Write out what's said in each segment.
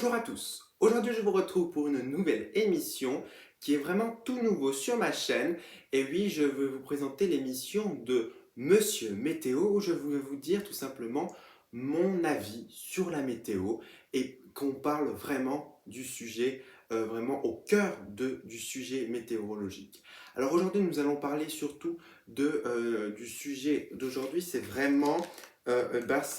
Bonjour à tous. Aujourd'hui, je vous retrouve pour une nouvelle émission qui est vraiment tout nouveau sur ma chaîne. Et oui, je veux vous présenter l'émission de Monsieur Météo où je vais vous dire tout simplement mon avis sur la météo et qu'on parle vraiment du sujet, vraiment au cœur du sujet météorologique. Alors aujourd'hui, nous allons parler surtout du sujet d'aujourd'hui, c'est vraiment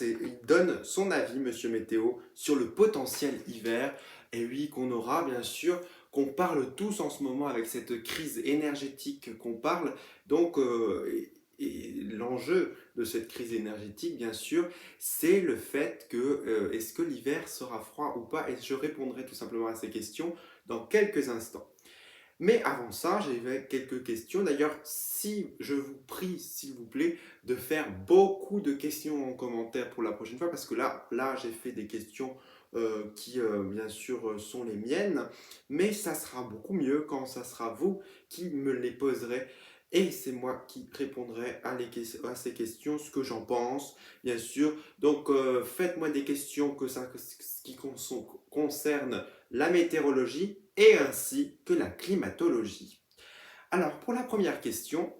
il donne son avis, Monsieur Météo, sur le potentiel hiver. Et oui, qu'on aura, bien sûr, qu'on parle tous en ce moment avec cette crise énergétique qu'on parle. Donc, et l'enjeu de cette crise énergétique, bien sûr, c'est le fait que est-ce que l'hiver sera froid ou pas? Et je répondrai tout simplement à ces questions dans quelques instants. Mais avant ça, j'avais quelques questions. D'ailleurs, si je vous prie, s'il vous plaît, de faire beaucoup de questions en commentaire pour la prochaine fois, parce que là, j'ai fait des questions qui, bien sûr, sont les miennes, mais ça sera beaucoup mieux quand ça sera vous qui me les poserez. Et c'est moi qui répondrai à ces questions, ce que j'en pense, bien sûr. Donc, faites-moi des questions qui concernent la météorologie et ainsi que la climatologie. Alors, pour la première question,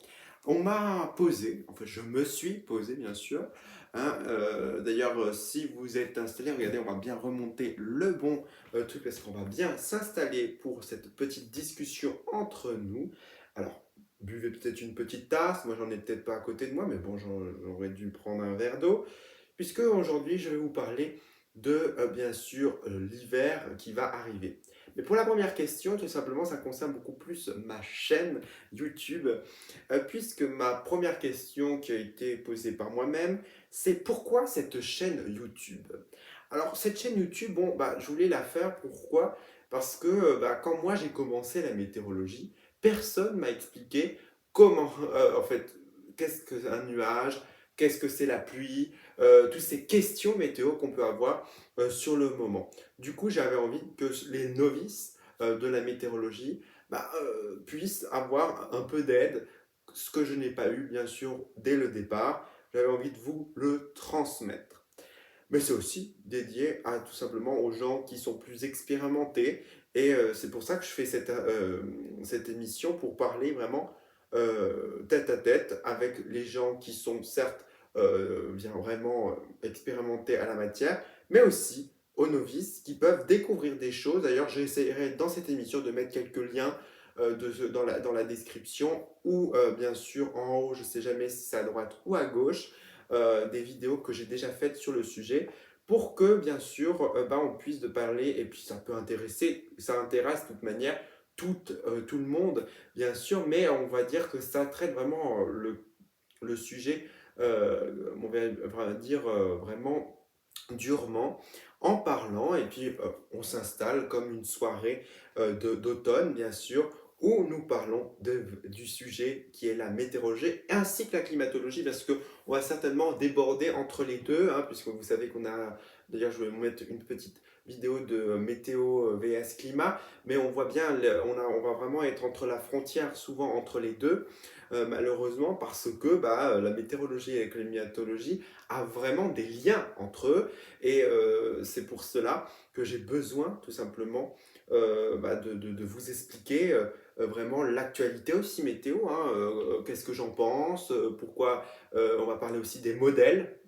on m'a posé, enfin je me suis posé bien sûr, d'ailleurs si vous êtes installé, regardez, on va bien remonter le bon truc parce qu'on va bien s'installer pour cette petite discussion entre nous. Alors, buvez peut-être une petite tasse, moi j'en ai peut-être pas à côté de moi, mais bon, j'aurais dû prendre un verre d'eau puisque aujourd'hui je vais vous parler de, bien sûr, l'hiver qui va arriver. Mais pour la première question, tout simplement, ça concerne beaucoup plus ma chaîne YouTube, puisque ma première question qui a été posée par moi-même, c'est pourquoi cette chaîne YouTube? Alors cette chaîne YouTube, bon, bah, je voulais la faire, pourquoi? Parce que bah, quand moi j'ai commencé la météorologie, personne m'a expliqué comment, en fait, qu'est-ce qu'un nuage, qu'est-ce que c'est la pluie, toutes ces questions météo qu'on peut avoir sur le moment. Du coup, j'avais envie que les novices de la météorologie bah, puissent avoir un peu d'aide, ce que je n'ai pas eu, bien sûr, dès le départ. J'avais envie de vous le transmettre. Mais c'est aussi dédié à tout simplement aux gens qui sont plus expérimentés. Et c'est pour ça que je fais cette émission pour parler vraiment tête à tête avec les gens qui sont certes bien vraiment expérimentés à la matière, mais aussi aux novices qui peuvent découvrir des choses. D'ailleurs, j'essaierai dans cette émission de mettre quelques liens dans la description ou bien sûr en haut, je ne sais jamais si c'est à droite ou à gauche des vidéos que j'ai déjà faites sur le sujet pour que, bien sûr, ben, on puisse de parler, et puis ça peut intéresser, ça intéresse de toute manière tout le monde, bien sûr, mais on va dire que ça traite vraiment le sujet, on va dire vraiment durement en parlant, et puis on s'installe comme une soirée d'automne, bien sûr, où nous parlons du sujet qui est la météorologie ainsi que la climatologie, parce que on va certainement déborder entre les deux, hein, puisque vous savez qu'on a, d'ailleurs je vais vous mettre une petite vidéo de météo vs climat, mais on voit bien, on va vraiment être entre la frontière souvent entre les deux, malheureusement parce que bah, la météorologie et la climatologie a vraiment des liens entre eux, et c'est pour cela que j'ai besoin tout simplement bah, de vous expliquer vraiment l'actualité aussi météo, hein, qu'est-ce que j'en pense, pourquoi on va parler aussi des modèles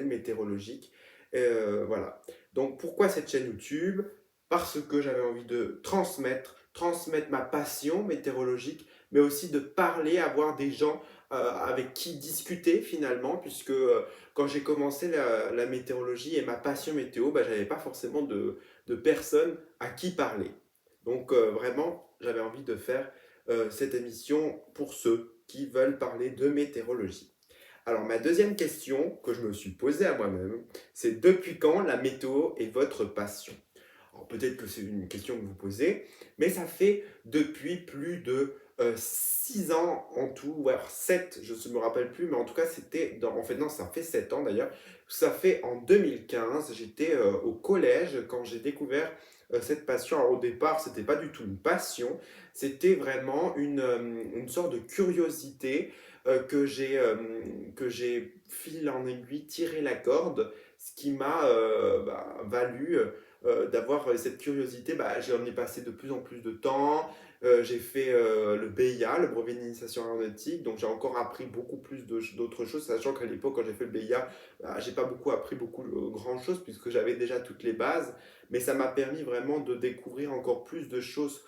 météorologiques. Voilà. Donc pourquoi cette chaîne YouTube? Parce que j'avais envie de transmettre ma passion météorologique, mais aussi de parler, avoir des gens avec qui discuter finalement, puisque quand j'ai commencé la météorologie et ma passion météo, bah, j'avais pas forcément de personnes à qui parler. Donc vraiment, j'avais envie de faire cette émission pour ceux qui veulent parler de météorologie. Alors, ma deuxième question que je me suis posée à moi-même, c'est depuis quand la météo est votre passion? Alors, peut-être que c'est une question que vous posez, mais ça fait depuis plus de 6 ans en tout, ou alors 7, je ne me rappelle plus, mais en tout cas, en fait, non, ça fait 7 ans d'ailleurs. Ça fait en 2015, j'étais au collège quand j'ai découvert cette passion. Alors, au départ, c'était pas du tout une passion, c'était vraiment une sorte de curiosité que j'ai fil en aiguille tiré la corde, ce qui m'a bah, valu d'avoir cette curiosité, bah, j'en ai passé de plus en plus de temps. J'ai fait le BIA, le brevet d'initiation aéronautique, donc j'ai encore appris beaucoup plus d'autres choses, sachant qu'à l'époque, quand j'ai fait le BIA, bah, j'ai pas beaucoup appris beaucoup grand chose puisque j'avais déjà toutes les bases, mais ça m'a permis vraiment de découvrir encore plus de choses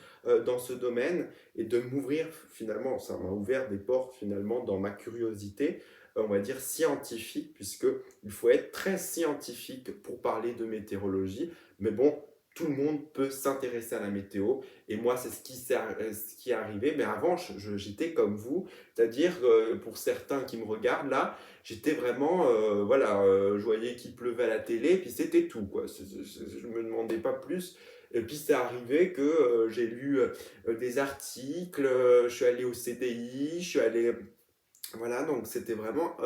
dans ce domaine et de m'ouvrir finalement, ça m'a ouvert des portes finalement dans ma curiosité, on va dire scientifique, puisque il faut être très scientifique pour parler de météorologie, mais bon, tout le monde peut s'intéresser à la météo. Et moi, c'est ce qui est arrivé. Mais avant, j'étais comme vous, c'est-à-dire pour certains qui me regardent là, j'étais vraiment, voilà, je voyais qu'il pleuvait à la télé, puis c'était tout, quoi. Je me demandais pas plus. Et puis c'est arrivé que j'ai lu des articles, je suis allé au CDI, je suis allé voilà, donc c'était vraiment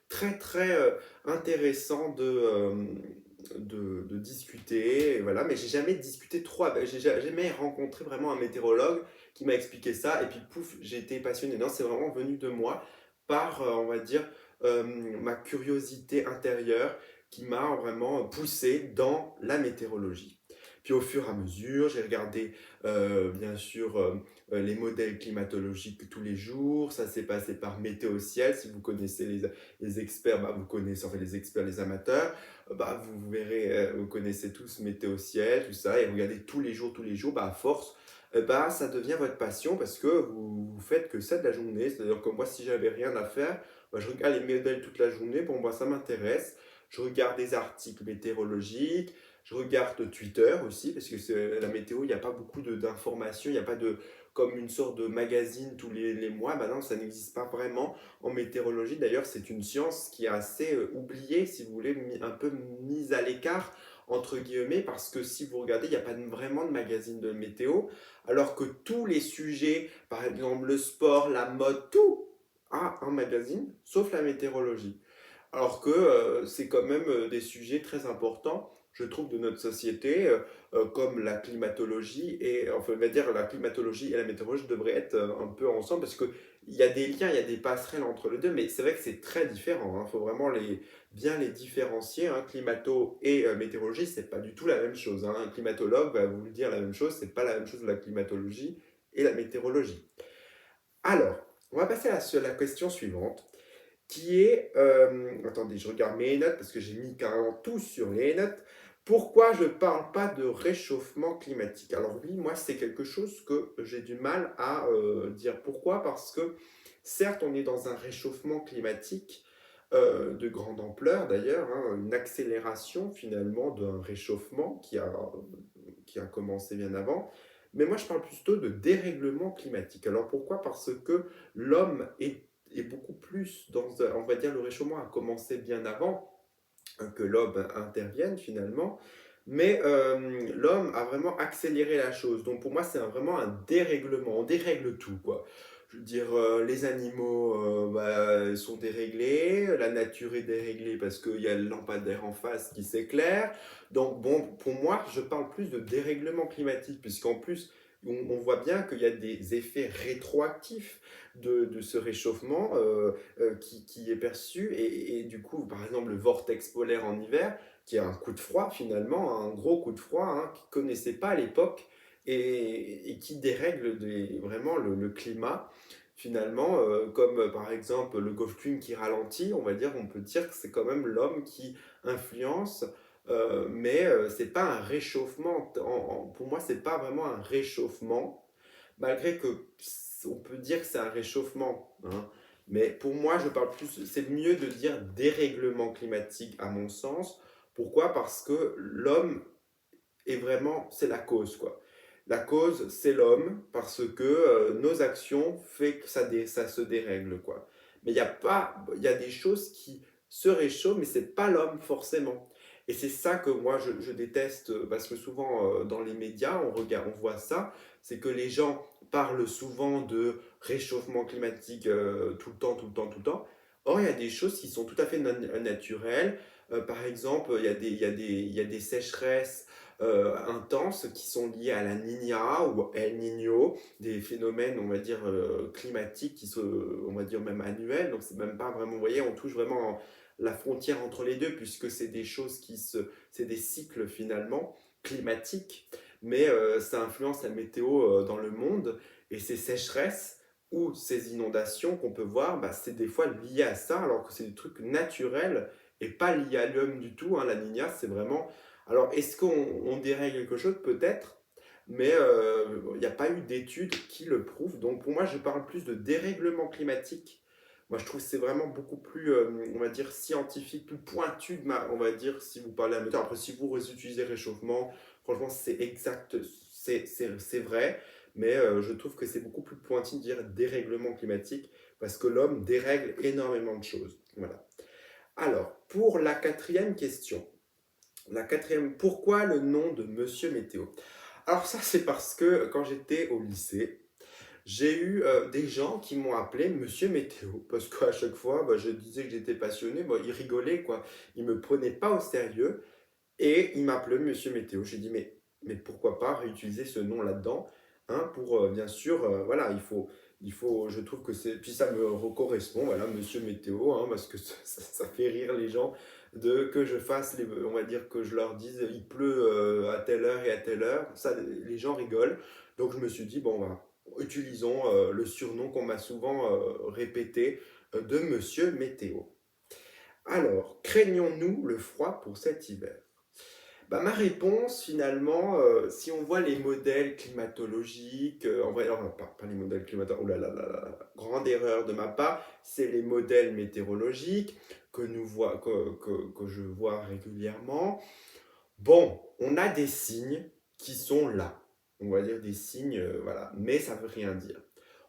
très très intéressant de discuter, et voilà, mais j'ai jamais discuté trop, j'ai jamais rencontré vraiment un météorologue qui m'a expliqué ça, et puis pouf, j'ai été passionné. Non, c'est vraiment venu de moi par, on va dire, ma curiosité intérieure qui m'a vraiment poussé dans la météorologie. Puis au fur et à mesure, j'ai regardé bien sûr les modèles climatologiques tous les jours. Ça s'est passé par Météo Ciel. Si vous connaissez les experts, bah, vous connaissez, enfin les experts, les amateurs, bah, vous verrez, vous connaissez tous Météo Ciel, tout ça, et regardez tous les jours, bah, à force, bah, ça devient votre passion parce que vous faites que ça de la journée. C'est-à-dire que moi, si j'avais rien à faire, bah, je regarde les modèles toute la journée. Pour moi, ça m'intéresse. Je regarde des articles météorologiques, je regarde Twitter aussi, parce que la météo, il n'y a pas beaucoup d'informations, il n'y a pas de, comme une sorte de magazine tous les mois. Ben non, ça n'existe pas vraiment en météorologie. D'ailleurs, c'est une science qui est assez oubliée, si vous voulez, un peu mise à l'écart, entre guillemets, parce que si vous regardez, il n'y a pas vraiment de magazine de météo, alors que tous les sujets, par exemple le sport, la mode, tout a un magazine, sauf la météorologie. Alors que c'est quand même des sujets très importants, je trouve, de notre société, comme la climatologie, et enfin, on va dire la climatologie et la météorologie devraient être un peu ensemble, parce qu'il y a des liens, il y a des passerelles entre les deux, mais c'est vrai que c'est très différent. Il faut vraiment bien les différencier. Hein. Climato et météorologie, c'est pas du tout la même chose. Hein. Un climatologue va vous le dire la même chose, c'est pas la même chose la climatologie et la météorologie. Alors, on va passer à la question suivante qui est, attendez, je regarde mes notes parce que j'ai mis carrément tout sur les notes. Pourquoi je ne parle pas de réchauffement climatique? Alors oui, moi, c'est quelque chose que j'ai du mal à dire. Pourquoi? Parce que certes, on est dans un réchauffement climatique de grande ampleur d'ailleurs, hein, une accélération finalement d'un réchauffement qui a commencé bien avant. Mais moi, je parle plutôt de dérèglement climatique. Alors pourquoi? Parce que l'homme est beaucoup plus dans, on va dire, le réchauffement a commencé bien avant que l'homme intervienne finalement, mais l'homme a vraiment accéléré la chose. Donc pour moi, c'est vraiment un dérèglement. On dérègle tout, quoi. Je veux dire, les animaux bah, ils sont déréglés, la nature est déréglée parce qu'il y a le lampadaire en face qui s'éclaire. Donc bon, pour moi, je parle plus de dérèglement climatique, puisqu'en plus, on voit bien qu'il y a des effets rétroactifs de ce réchauffement qui est perçu. Et du coup, par exemple, le vortex polaire en hiver, qui est un coup de froid finalement, un gros coup de froid hein, qu'ils ne connaissaient pas à l'époque et qui dérègle vraiment le climat. Finalement, comme par exemple le Gulf Stream qui ralentit, on va dire, on peut dire que c'est quand même l'homme qui influence, mais c'est pas un réchauffement. Pour moi, c'est pas vraiment un réchauffement, malgré que on peut dire que c'est un réchauffement. Hein. Mais pour moi, je parle plus, c'est mieux de dire dérèglement climatique à mon sens. Pourquoi? Parce que l'homme est vraiment, c'est la cause, quoi. La cause, c'est l'homme, parce que nos actions fait que ça se dérègle, quoi. Mais il y a pas, il y a des choses qui se réchauffent, mais c'est pas l'homme forcément. Et c'est ça que moi je déteste, parce que souvent dans les médias, on regarde, on voit ça, c'est que les gens parlent souvent de réchauffement climatique tout le temps, tout le temps, tout le temps. Or, il y a des choses qui sont tout à fait naturelles. Par exemple, il y a des sécheresses intenses qui sont liées à la Niña ou El Niño, des phénomènes, on va dire, climatiques qui sont, on va dire, même annuels. Donc, c'est même pas vraiment, vous voyez, on touche vraiment la frontière entre les deux puisque c'est des choses c'est des cycles finalement. climatique, mais ça influence la météo dans le monde et ces sécheresses ou ces inondations qu'on peut voir, bah, c'est des fois lié à ça, alors que c'est des trucs naturels et pas liés à l'homme du tout, hein. La Niña, c'est vraiment... Alors, est-ce qu'on dérègle quelque chose? Peut-être, mais il n'y a pas eu d'études qui le prouvent. Donc, pour moi, je parle plus de dérèglement climatique. Moi, je trouve que c'est vraiment beaucoup plus, on va dire, scientifique, plus pointu, on va dire, si vous parlez à météo. Après, si vous utilisez réchauffement, franchement, c'est exact, c'est vrai, mais je trouve que c'est beaucoup plus pointu de dire dérèglement climatique, parce que l'homme dérègle énormément de choses. Voilà. Alors, pour la quatrième question, pourquoi le nom de Monsieur Météo? Alors ça, c'est parce que quand j'étais au lycée, j'ai eu des gens qui m'ont appelé Monsieur Météo, parce qu'à chaque fois, bah, je disais que j'étais passionné, bah, ils rigolaient, quoi. Ils me prenaient pas au sérieux, et ils m'appelaient Monsieur Météo. J'ai dit, mais pourquoi pas réutiliser ce nom là-dedans, hein, pour, bien sûr, voilà, je trouve que c'est, puis ça me correspond, voilà, Monsieur Météo, hein, parce que ça fait rire les gens que je fasse, on va dire que je leur dise, il pleut à telle heure et à telle heure, ça, les gens rigolent. Donc je me suis dit, bon, bah, utilisons le surnom qu'on m'a souvent répété de Monsieur Météo. Alors, craignons-nous le froid pour cet hiver? Bah, ma réponse, finalement, si on voit les modèles climatologiques, en vrai, non, pas les modèles climatologiques, oh là là là là, grande erreur de ma part, c'est les modèles météorologiques que je vois régulièrement. Bon, on a des signes qui sont là. On va dire des signes, voilà, mais ça ne veut rien dire.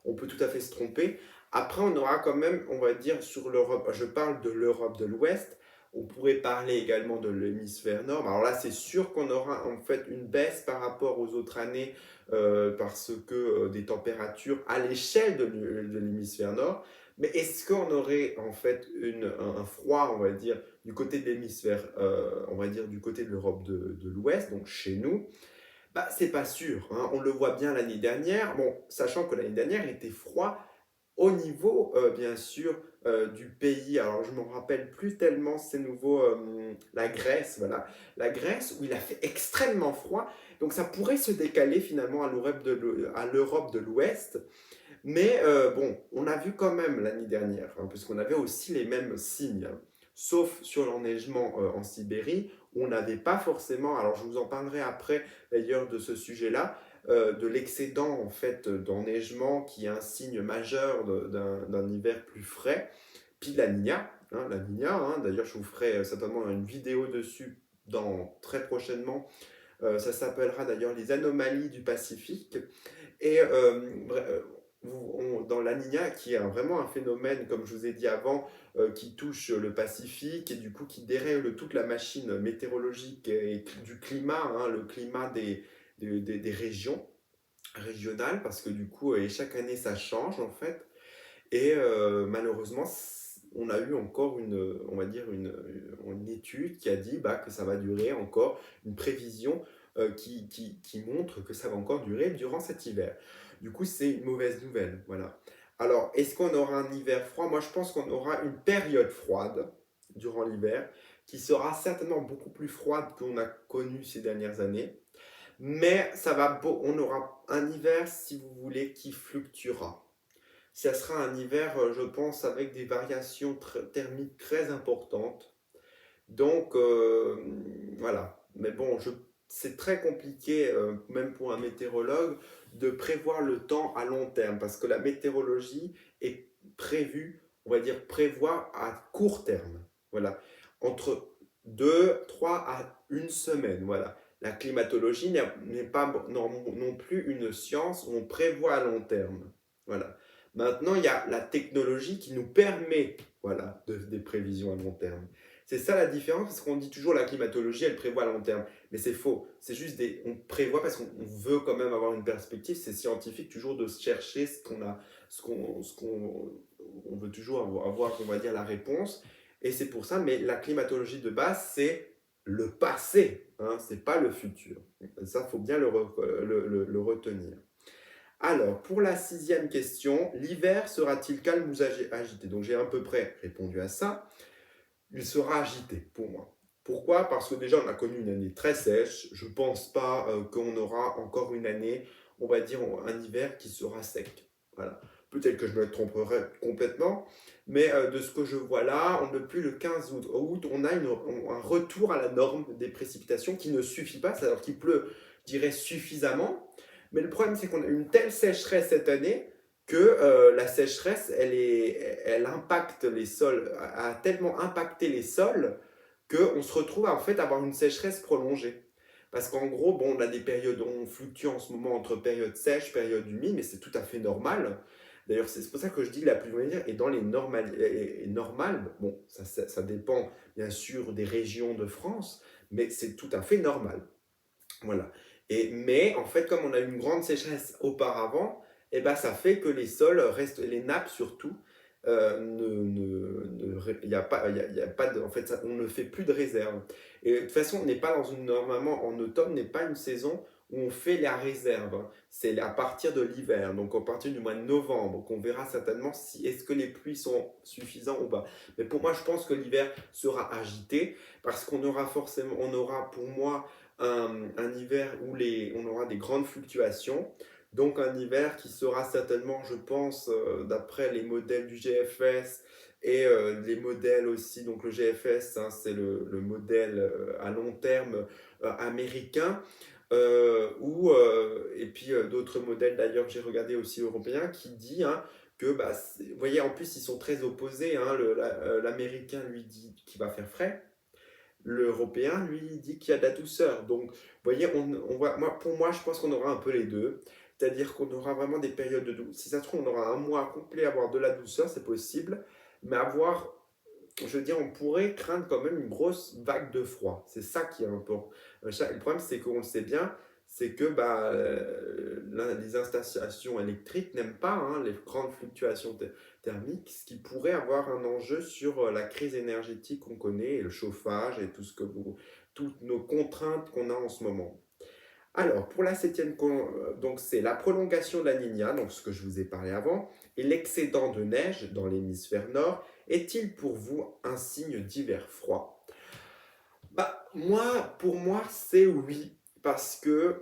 On peut tout à fait se tromper. Après, on aura quand même, on va dire, sur l'Europe, je parle de l'Europe de l'Ouest, on pourrait parler également de l'hémisphère nord. Alors là, c'est sûr qu'on aura en fait une baisse par rapport aux autres années parce que des températures à l'échelle de l'hémisphère nord. Mais est-ce qu'on aurait en fait un froid, on va dire, du côté de l'hémisphère, on va dire du côté de l'Europe de l'Ouest, donc chez nous? Bah, c'est pas sûr, hein. On le voit bien l'année dernière, bon, sachant que l'année dernière était froid au niveau, bien sûr, du pays. Alors je ne me rappelle plus tellement, c'est nouveau, la Grèce, voilà. La Grèce où il a fait extrêmement froid, donc ça pourrait se décaler finalement à l'Europe de l'Ouest. Mais bon, on a vu quand même l'année dernière, hein, puisqu'on avait aussi les mêmes signes, hein. Sauf sur l'enneigement en Sibérie, où on n'avait pas forcément, alors je vous en parlerai après d'ailleurs de ce sujet-là, de l'excédent en fait d'enneigement qui est un signe majeur d'un hiver plus frais. Puis la Niña, hein, d'ailleurs je vous ferai certainement une vidéo dessus très prochainement. Ça s'appellera d'ailleurs les anomalies du Pacifique. Et dans la Niña, qui est vraiment un phénomène, comme je vous ai dit avant, qui touche le Pacifique et du coup qui dérègle toute la machine météorologique et du climat, hein, le climat des régions régionales, parce que du coup, chaque année, ça change en fait. Et malheureusement, on a eu encore on va dire une étude qui a dit bah, que ça va durer encore, une prévision qui montre que ça va encore durer durant cet hiver. Du coup, c'est une mauvaise nouvelle. Voilà. Alors, est-ce qu'on aura un hiver froid? Moi, je pense qu'on aura une période froide durant l'hiver qui sera certainement beaucoup plus froide qu'on a connu ces dernières années. Mais on aura un hiver, si vous voulez, qui fluctuera. Ça sera un hiver, je pense, avec des variations thermiques très importantes. Donc, voilà. Mais bon, c'est très compliqué, même pour un météorologue, de prévoir le temps à long terme, parce que la météorologie est prévue, on va dire, prévoir à court terme. Voilà. Entre 2, 3 à une semaine. Voilà. La climatologie n'est pas non plus une science où on prévoit à long terme. Voilà. Maintenant, il y a la technologie qui nous permet, voilà, des prévisions à long terme. C'est ça la différence, parce qu'on dit toujours la climatologie, elle prévoit à long terme. Mais c'est faux. C'est juste on prévoit parce qu'on veut quand même avoir une perspective. C'est scientifique toujours de chercher on veut toujours avoir, on va dire, la réponse. Et c'est pour ça, mais la climatologie de base, c'est le passé, hein, c'est pas le futur. Ça, faut bien le retenir. Alors, pour la sixième question, l'hiver sera-t-il calme ou agité? Donc, j'ai à peu près répondu à ça. Il sera agité pour moi. Pourquoi? Parce que déjà, on a connu une année très sèche. Je ne pense pas qu'on aura encore une année, on va dire, un hiver qui sera sec. Voilà. Peut-être que je me tromperai complètement, mais de ce que je vois là, depuis le 15 août, on a un retour à la norme des précipitations qui ne suffit pas, c'est-à-dire qu'il pleut, je dirais, suffisamment. Mais le problème, c'est qu'on a une telle sécheresse cette année que la sécheresse, elle impacte les sols, a tellement impacté les sols qu'on se retrouve à en fait avoir une sécheresse prolongée. Parce qu'en gros, bon, on a des périodes, on fluctue en ce moment entre période sèche, période humide, mais c'est tout à fait normal. D'ailleurs, c'est pour ça que je dis la pluie est dans les normales. Bon, ça dépend bien sûr des régions de France, mais c'est tout à fait normal. Voilà. Mais en fait, comme on a eu une grande sécheresse auparavant, eh ben, ça fait que les sols restent, les nappes surtout, il n'y a pas, il y a pas de, en fait, on ne fait plus de réserve. Et de toute façon, on n'est pas dans une, normalement, en automne n'est pas une saison où on fait la réserve, hein. C'est à partir de l'hiver, donc à partir du mois de novembre, qu'on verra certainement si est-ce que les pluies sont suffisantes ou pas. Mais pour moi, je pense que l'hiver sera agité parce qu'on aura forcément, on aura pour moi un hiver où on aura des grandes fluctuations. Donc un hiver qui sera certainement, je pense, d'après les modèles du GFS et les modèles aussi, donc le GFS, hein, c'est le modèle à long terme américain, et puis d'autres modèles d'ailleurs que j'ai regardé aussi européens, qui dit hein, que, bah, vous voyez, en plus ils sont très opposés, hein, l'américain lui dit qu'il va faire frais, l'européen, lui, il dit qu'il y a de la douceur. Donc, vous voyez, pour moi, je pense qu'on aura un peu les deux. C'est-à-dire qu'on aura vraiment des périodes de douceur. Si ça se trouve, on aura un mois complet à avoir de la douceur, c'est possible. Mais je veux dire, on pourrait craindre quand même une grosse vague de froid. C'est ça qui est important. Le problème, c'est qu'on le sait bien, c'est que bah, les installations électriques n'aiment pas hein, les grandes fluctuations thermiques, ce qui pourrait avoir un enjeu sur la crise énergétique qu'on connaît, et le chauffage et toutes nos contraintes qu'on a en ce moment. Alors, pour la septième, donc c'est la prolongation de la Niña, donc ce que je vous ai parlé avant, et l'excédent de neige dans l'hémisphère nord est-il pour vous un signe d'hiver froid? Bah, pour moi, c'est oui, parce que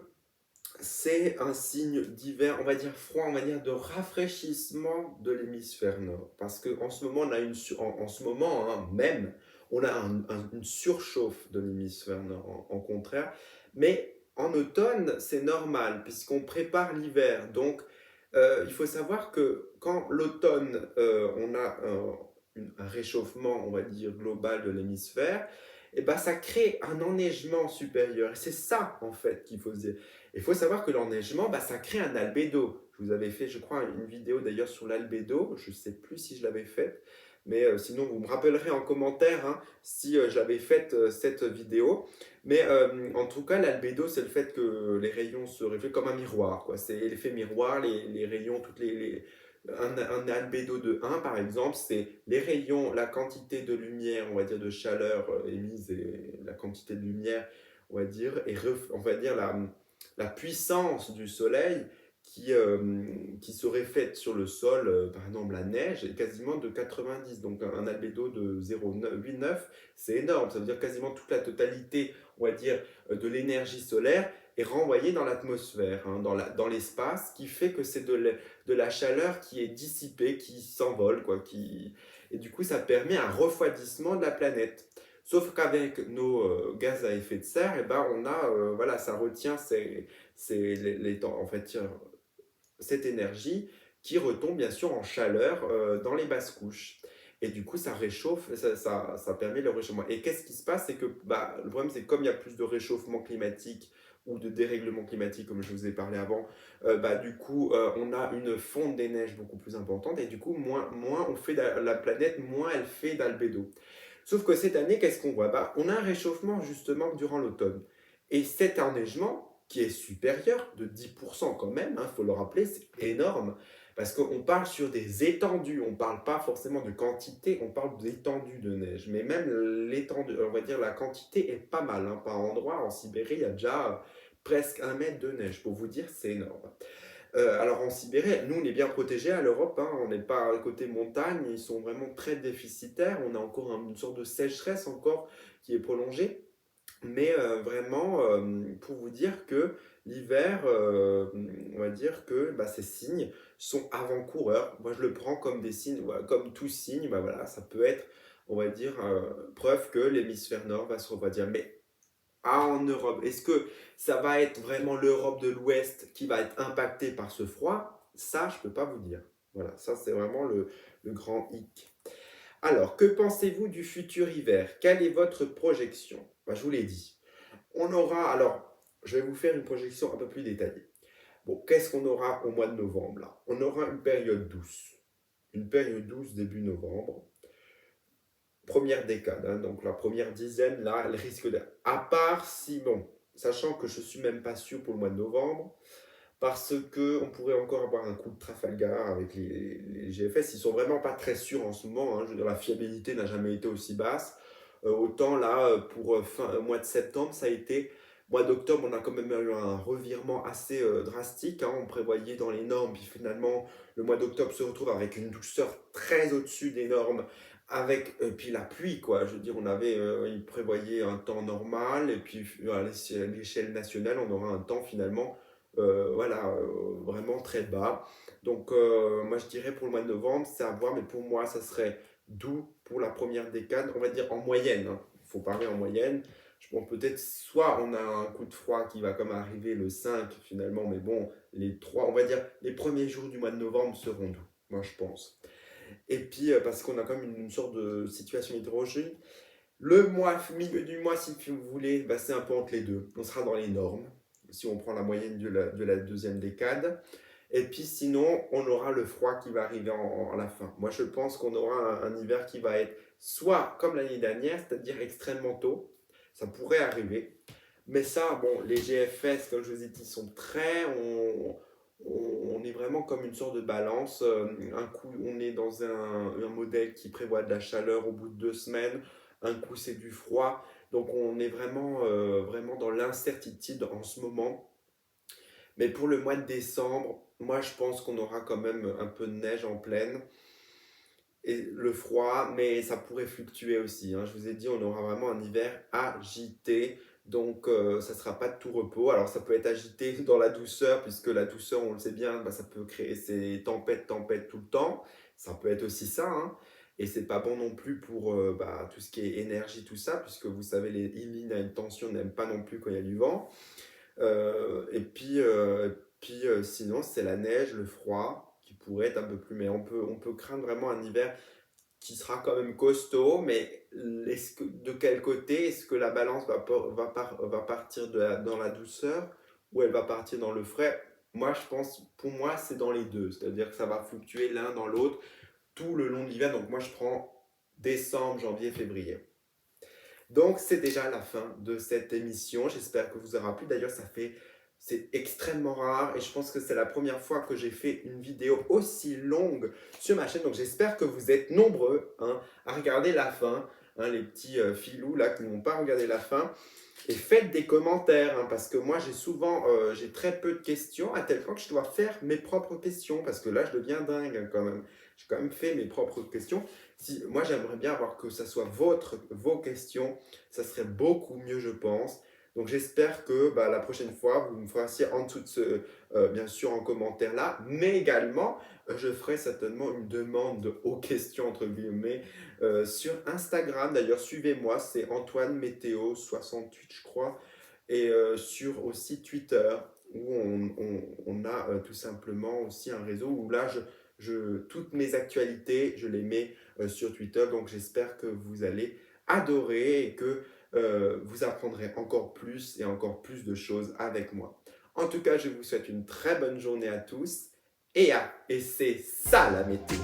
c'est un signe d'hiver, on va dire froid, on va dire de rafraîchissement de l'hémisphère nord. Parce qu'en ce moment, en ce moment hein, même, on a une surchauffe de l'hémisphère nord, en contraire. Mais en automne, c'est normal, puisqu'on prépare l'hiver. Donc, il faut savoir que quand l'automne, on a un réchauffement, on va dire, global de l'hémisphère, et ben, ça crée un enneigement supérieur. Et c'est ça, en fait, qu'il faut se dire. Il faut savoir que l'enneigement, bah, ça crée un albédo. Je vous avais fait, je crois, une vidéo d'ailleurs sur l'albédo. Je ne sais plus si je l'avais faite, mais sinon, vous me rappellerez en commentaire hein, si j'avais fait cette vidéo. Mais en tout cas, l'albédo, c'est le fait que les rayons se reflètent comme un miroir, quoi. C'est l'effet miroir, les rayons, un albédo de 1, par exemple, c'est les rayons, la quantité de lumière, on va dire, de chaleur émise et la quantité de lumière, on va dire, on va dire la puissance du soleil qui se reflète sur le sol, par exemple la neige, est quasiment de 90. Donc un albédo de 0,89, c'est énorme. Ça veut dire quasiment toute la totalité, on va dire, de l'énergie solaire est renvoyée dans l'atmosphère, hein, dans l'espace, ce qui fait que c'est de la chaleur qui est dissipée, qui s'envole, quoi, et du coup ça permet un refroidissement de la planète. Sauf qu'avec nos gaz à effet de serre, eh ben, voilà, ça retient en fait, cette énergie qui retombe bien sûr en chaleur dans les basses couches. Et du coup, ça réchauffe, ça permet le réchauffement. Et qu'est-ce qui se passe? C'est que bah, le problème, c'est que comme il y a plus de réchauffement climatique ou de dérèglement climatique, comme je vous ai parlé avant, bah, du coup, on a une fonte des neiges beaucoup plus importante. Et du coup, moins on fait la planète, moins elle fait d'albédo. Sauf que cette année, qu'est-ce qu'on voit? Bah, on a un réchauffement justement durant l'automne. Et cet enneigement, qui est supérieur de 10% quand même, il faut le rappeler, c'est énorme, parce qu'on parle sur des étendues, on ne parle pas forcément de quantité, on parle d'étendue de neige. Mais même l'étendue, on va dire la quantité est pas mal. Hein. Par endroit, en Sibérie, il y a déjà presque 1 mètre de neige. Pour vous dire, c'est énorme. Alors en Sibérie, nous on est bien protégés à l'Europe, hein, on n'est pas côté montagne, ils sont vraiment très déficitaires, on a encore une sorte de sécheresse encore qui est prolongée. Mais vraiment, pour vous dire que l'hiver, on va dire que bah, ces signes sont avant-coureurs. Moi, je le prends comme des signes, voilà, comme tout signe, bah, voilà, ça peut être, on va dire, preuve que l'hémisphère nord va se refroidir. Mais en Europe, est-ce que ça va être vraiment l'Europe de l'Ouest qui va être impactée par ce froid? Ça, je ne peux pas vous dire. Voilà, ça c'est vraiment le grand hic. Alors, que pensez-vous du futur hiver? Quelle est votre projection? Bah, je vous l'ai dit. On aura, alors, je vais vous faire une projection un peu plus détaillée. Bon, qu'est-ce qu'on aura au mois de novembre là? On aura une période douce. Une période douce début novembre. Première décade, hein, donc la première dizaine là, elle risque d'être. À part si, bon, sachant que je suis même pas sûr pour le mois de novembre, parce que on pourrait encore avoir un coup de Trafalgar avec les GFS. Ils sont vraiment pas très sûrs en ce moment, hein. Je veux dire, la fiabilité n'a jamais été aussi basse. Autant là, pour mois de septembre, ça a été. Mois d'octobre, on a quand même eu un revirement assez drastique, hein. On prévoyait dans les normes, puis finalement, le mois d'octobre se retrouve avec une douceur très au-dessus des normes, avec puis la pluie, quoi. Je veux dire, il prévoyait un temps normal, et puis à l'échelle nationale, on aura un temps finalement voilà, vraiment très bas. Donc, moi, je dirais pour le mois de novembre, c'est à voir, mais pour moi, ça serait doux pour la première décade, on va dire en moyenne, hein. Il faut parler en moyenne. Je pense peut-être soit on a un coup de froid qui va comme arriver le 5 finalement, mais bon, les 3, on va dire les premiers jours du mois de novembre seront doux, moi je pense. Et puis, parce qu'on a comme une sorte de situation hétérogène, le mois, milieu du mois, si vous voulez, bah, c'est un peu entre les deux. On sera dans les normes, si on prend la moyenne de la deuxième décade. Et puis sinon, on aura le froid qui va arriver en la fin. Moi, je pense qu'on aura un hiver qui va être soit comme l'année dernière, c'est-à-dire extrêmement tôt. Ça pourrait arriver. Mais ça, bon, les GFS, comme je vous ai dit, sont très. On est vraiment comme une sorte de balance. Un coup, on est dans un modèle qui prévoit de la chaleur au bout de 2 semaines. Un coup, c'est du froid. Donc, on est vraiment dans l'incertitude en ce moment. Mais pour le mois de décembre, moi je pense qu'on aura quand même un peu de neige en pleine et le froid, mais ça pourrait fluctuer aussi, hein. Je vous ai dit, on aura vraiment un hiver agité, donc ça ne sera pas de tout repos. Alors ça peut être agité dans la douceur, puisque la douceur, on le sait bien, bah, ça peut créer ces tempêtes tout le temps. Ça peut être aussi ça, hein. Et c'est pas bon non plus pour bah, tout ce qui est énergie, tout ça, puisque vous savez, les lignes à une tension n'aiment pas non plus quand il y a du vent. Et puis, sinon, c'est la neige, le froid qui pourrait être un peu plus. Mais on peut craindre vraiment un hiver qui sera quand même costaud. Mais de quel côté est-ce que la balance va partir dans la douceur ou elle va partir dans le frais? Moi, je pense, pour moi, c'est dans les deux. C'est-à-dire que ça va fluctuer l'un dans l'autre tout le long de l'hiver. Donc, moi, je prends décembre, janvier, février. Donc, c'est déjà la fin de cette émission. J'espère que vous aura plu. D'ailleurs, c'est extrêmement rare et je pense que c'est la première fois que j'ai fait une vidéo aussi longue sur ma chaîne. Donc, j'espère que vous êtes nombreux, hein, à regarder la fin, hein, les petits filous là qui n'ont pas regardé la fin. Et faites des commentaires, hein, parce que moi j'ai très peu de questions, à tel point que je dois faire mes propres questions, parce que là je deviens dingue, hein, quand même. J'ai quand même fait mes propres questions. Moi j'aimerais bien avoir que ça soit vos questions, ça serait beaucoup mieux je pense. Donc j'espère que bah, la prochaine fois vous me fassiez en dessous de bien sûr en commentaire là, mais également je ferai certainement une demande aux questions entre guillemets sur Instagram. D'ailleurs, suivez-moi, c'est Antoine Météo 68, je crois. Et sur aussi Twitter, où on a tout simplement aussi un réseau où là, toutes mes actualités, je les mets sur Twitter. Donc, j'espère que vous allez adorer et que vous apprendrez encore plus et encore plus de choses avec moi. En tout cas, je vous souhaite une très bonne journée à tous. Et c'est ça la météo.